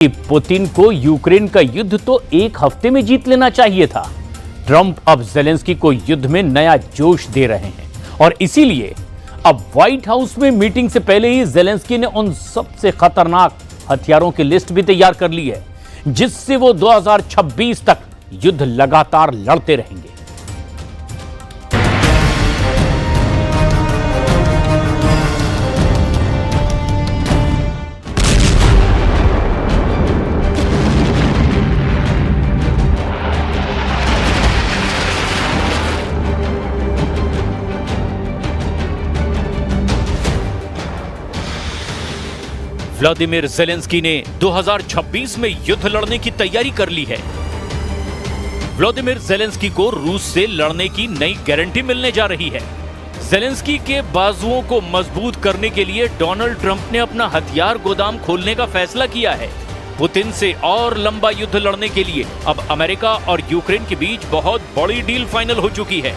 Putin को Ukraine का युद्ध तो एक हफ्ते में जीत लेना चाहिए था। ट्रंप अब जेलेंस्की को युद्ध में नया जोश दे रहे हैं और इसीलिए अब व्हाइट हाउस में मीटिंग से पहले ही जेलेंस्की ने उन सबसे खतरनाक हथियारों की लिस्ट भी तैयार कर ली है जिससे वो 2026 तक युद्ध लगातार लड़ते रहेंगे। व्लादिमीर जेलेंस्की ने 2026 में युद्ध लड़ने की तैयारी कर ली है। व्लादिमीर जेलेंस्की को रूस से लड़ने की नई गारंटी मिलने जा रही है। जेलेंस्की के बाजुओं को मजबूत करने के लिए डोनाल्ड ट्रंप ने अपना हथियार गोदाम खोलने का फैसला किया है। पुतिन से और लंबा युद्ध लड़ने के लिए अब अमेरिका और यूक्रेन के बीच बहुत बड़ी डील फाइनल हो चुकी है।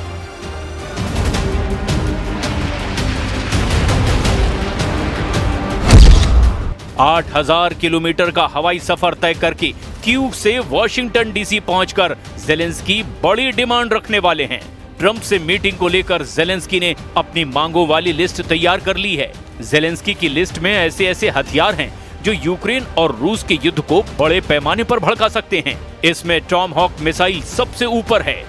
आठ 8,000 किलोमीटर का हवाई सफर तय करके कीव से वॉशिंगटन डीसी पहुंचकर जेलेंस्की बड़ी डिमांड रखने वाले हैं। ट्रंप से मीटिंग को लेकर जेलेंस्की ने अपनी मांगों वाली लिस्ट तैयार कर ली है। जेलेंस्की की लिस्ट में ऐसे ऐसे हथियार हैं जो यूक्रेन और रूस के युद्ध को बड़े पैमाने पर भड़का सकते हैं। इसमें टॉमहॉक मिसाइल सबसे ऊपर है।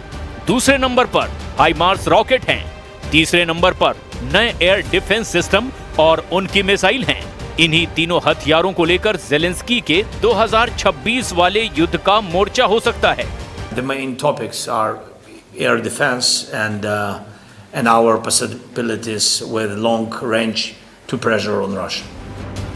दूसरे नंबर पर हाइमार्स रॉकेट हैं। तीसरे नंबर पर नए एयर डिफेंस सिस्टम और उनकी मिसाइल हैं। इन्हीं तीनों हथियारों को लेकर जेलेंस्की के 2026 वाले युद्ध का मोर्चा हो सकता है। The main topics are air defense and our possibilities with long range to pressure on Russia.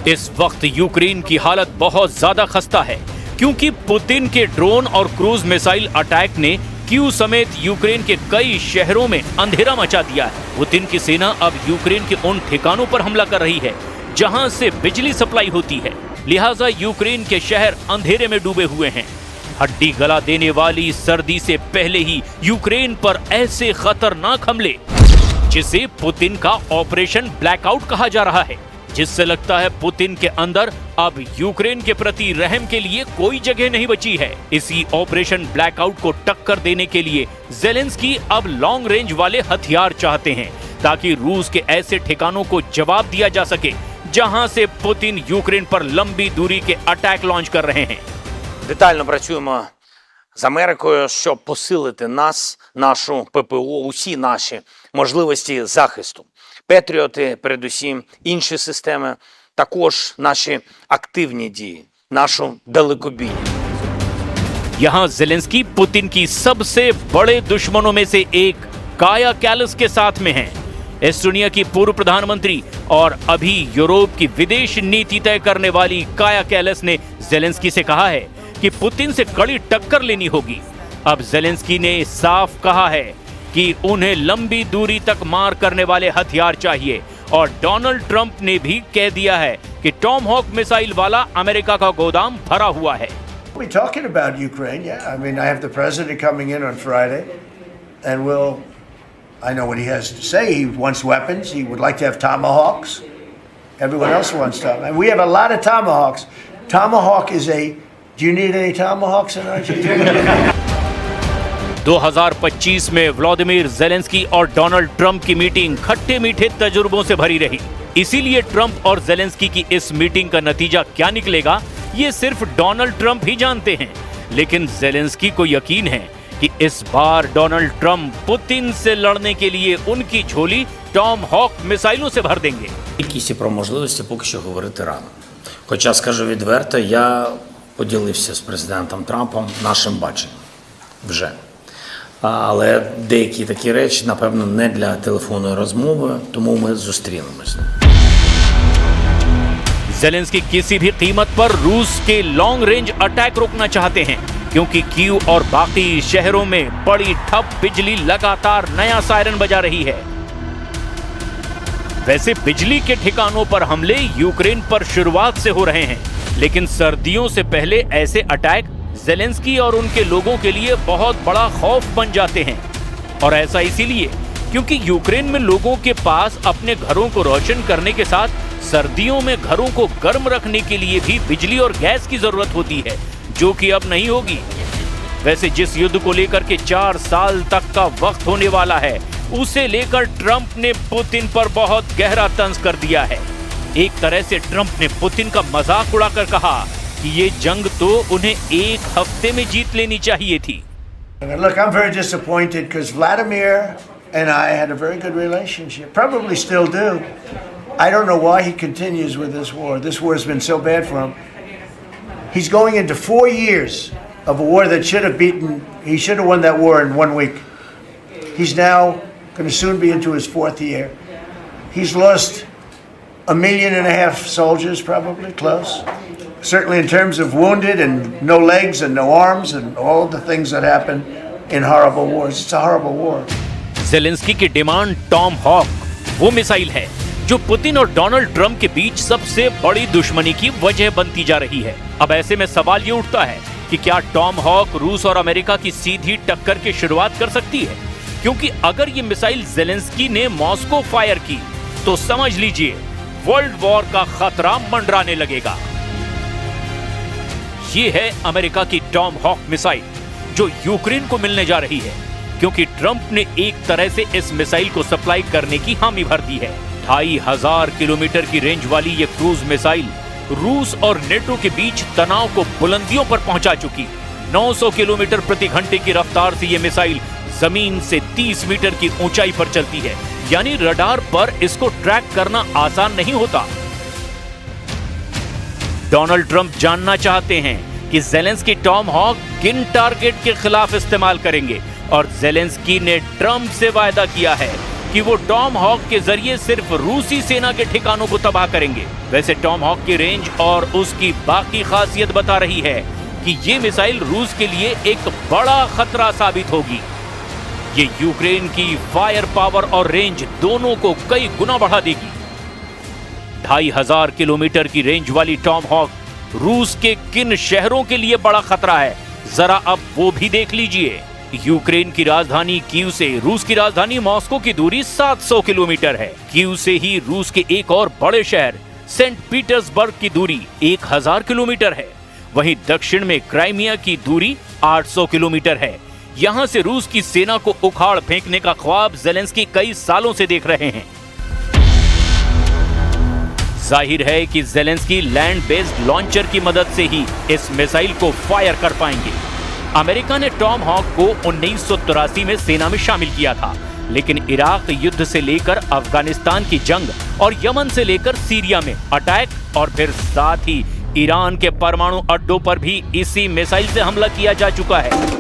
इस वक्त यूक्रेन की हालत बहुत ज्यादा खस्ता है क्योंकि पुतिन के ड्रोन और क्रूज मिसाइल अटैक ने कीव समेत यूक्रेन के कई शहरों में अंधेरा मचा दिया है। पुतिन की सेना अब यूक्रेन के उन ठिकानों पर हमला कर रही है जहां से बिजली सप्लाई होती है, लिहाजा यूक्रेन के शहर अंधेरे में डूबे हुए हैं। हड्डी गला देने वाली सर्दी से पहले ही यूक्रेन पर ऐसे खतरनाक हमले जिसे पुतिन का ऑपरेशन ब्लैकआउट कहा जा रहा है, जिससे लगता है पुतिन के अंदर अब यूक्रेन के प्रति रहम के लिए कोई जगह नहीं बची है। इसी ऑपरेशन ब्लैकआउट को टक्कर देने के लिए जेलेंस्की अब लॉन्ग रेंज वाले हथियार चाहते हैं ताकि रूस के ऐसे ठिकानों को जवाब दिया जा सके जहां से पुतिन यूक्रेन पर लंबी दूरी के अटैक लॉन्च कर रहे हैं। Детально працюємо з Америкою, щоб посилити нас, нашу ППО, усі наші можливості захисту. Петріоти, передусім, інші системи, також наші активні дії, нашу далекобійність. यहाँ जेलेंस्की पुतिन की सबसे बड़े दुश्मनों में से एक काया कैलस के साथ में हैं। एस्टोनिया की पूर्व प्रधानमंत्री और अभी यूरोप की विदेश नीति तय करने वाली काया कैलस ने जेलेंस्की से कहा है कि पुतिन से कड़ी टक्कर लेनी होगी। अब जेलेंस्की ने साफ कहा है कि उन्हें लंबी दूरी तक मार करने वाले हथियार चाहिए और डोनाल्ड ट्रंप ने भी कह दिया है कि टॉमहॉक मिसाइल वाला अमेरिका का गोदाम भरा हुआ है। We're talking about Ukraine, yeah. I mean, I have the president coming in on Friday, and I know what he has to say. He wants weapons. He would like to have Tomahawks. Everyone else wants Tomahawks. And we have a lot of Tomahawks. Tomahawk is do you need any Tomahawks in Argentina? 2025 में Vladimir Zelensky और Donald Trump की meeting खट्टे मीठे तजुर्बों से भरी रही। इसीलिए Trump और जेलेंस्की की इस मीटिंग का नतीजा क्या निकलेगा ये सिर्फ डोनाल्ड ट्रंप ही जानते हैं, लेकिन जेलेंस्की को यकीन है कि इस बार डोनाल्ड ट्रंप पुतिन से लड़ने के लिए उनकी झोली टॉमहॉक मिसाइलों से भर देंगे। Кількість і про можливості поки що говорити рано. Хоча, скажу відверто, я поділився з президентом Трампом нашим баченням вже. Але деякі такі речі, напевно, не для телефонної розмови, тому ми зустрінемось. जेलेंस्की किसी भी कीमत पर रूस के लॉन्ग रेंज अटैक रोकना चाहते हैं क्योंकि कीव और बाकी शहरों में बड़ी ठप बिजली लगातार नया सायरन बजा रही है। वैसे बिजली के ठिकानों पर हमले यूक्रेन पर शुरुआत से हो रहे हैं, लेकिन सर्दियों से पहले ऐसे अटैक जेलेंस्की और उनके लोगों के लिए बहुत बड़ा खौफ बन जाते हैं। और ऐसा इसीलिए क्योंकि यूक्रेन में लोगों के पास अपने घरों को रोशन करने के साथ सर्दियों में घरों को गर्म रखने के लिए भी बिजली और गैस की जरूरत होती है, जो कि अब नहीं होगी। वैसे जिस युद्ध को लेकर के 4 साल तक का वक्त होने वाला है, उसे लेकर ट्रंप ने पुतिन पर बहुत गहरा तंज कर दिया है। एक तरह से ट्रंप ने पुतिन का मजाक उड़ाकर कहा कि ये जंग तो उन्हें 1 हफ्ते में जीत लेनी चाहिए थी। Look, I'm very disappointed because Vladimir and I had a very good relationship, probably still do. I don't know why he continues with this war. This war has been so bad for him. He's going into 4 years of a war that he should have won that war in 1 week. He's now going to soon be into his 4th year. He's lost 1.5 million soldiers, probably close. Certainly in terms of wounded and no legs and no arms and all the things that happen in horrible wars. It's a horrible war. Zelensky की demand Tom hoc वो missile है जो Putin और Donald Trump के बीच सबसे बड़ी दुश्मनी की वजह बनती जा रही है। अब ऐसे में सवाल ये उठता है कि क्या टॉम हॉक रूस और अमेरिका की सीधी टक्कर की शुरुआत कर सकती है? क्योंकि अगर ये मिसाइल ज़ेलेंस्की ने मॉस्को फायर की तो समझ लीजिए वर्ल्ड वॉर का खतरा मंडराने लगेगा। ये है अमेरिका की टॉम हॉक मिसाइल जो यूक्रेन को मिलने जा रही है, क्योंकि ट्रंप ने एक तरह से इस मिसाइल को सप्लाई करने की हामी भर दी है। 2500 किलोमीटर की रेंज वाली ये क्रूज मिसाइल रूस और नेटो के बीच तनाव को बुलंदियों पर पहुंचा चुकी। 900 किलोमीटर प्रति घंटे की रफ्तार से ये मिसाइल जमीन से 30 मीटर की ऊंचाई पर चलती है, यानी रडार पर इसको ट्रैक करना आसान नहीं होता। डोनाल्ड ट्रंप जानना चाहते हैं कि ज़ेलेंस्की टॉम हॉक किन टारगेट के खिलाफ इस्तेमाल करेंगे, और ज़ेलेंस्की ने ट्रंप से वायदा किया है कि वो टॉम हॉक के जरिए सिर्फ रूसी सेना के ठिकानों को तबाह करेंगे। वैसे टॉम हॉक की रेंज और उसकी बाकी खासियत बता रही है कि ये मिसाइल रूस के लिए एक बड़ा खतरा साबित होगी। ये यूक्रेन की फायर पावर और रेंज दोनों को कई गुना बढ़ा देगी। 2500 किलोमीटर की रेंज वाली टॉम हॉक रूस के किन शहरों के लिए बड़ा खतरा है, जरा अब वो भी देख लीजिए। यूक्रेन की राजधानी कीव से रूस की राजधानी मॉस्को की दूरी 700 किलोमीटर है। कीव से ही रूस के एक और बड़े शहर सेंट पीटर्सबर्ग की दूरी 1000 किलोमीटर है। वहीं दक्षिण में क्राइमिया की दूरी 800 किलोमीटर है। यहां से रूस की सेना को उखाड़ फेंकने का ख्वाब ज़ेलेंस्की कई सालों से देख रहे हैं। जाहिर है कि ज़ेलेंस्की लैंड बेस्ड लॉन्चर की मदद से ही इस मिसाइल को फायर कर पाएंगे। अमेरिका ने टॉम हॉक को 1983 में सेना में शामिल किया था, लेकिन इराक युद्ध से लेकर अफगानिस्तान की जंग और यमन से लेकर सीरिया में अटैक और फिर साथ ही ईरान के परमाणु अड्डों पर भी इसी मिसाइल से हमला किया जा चुका है।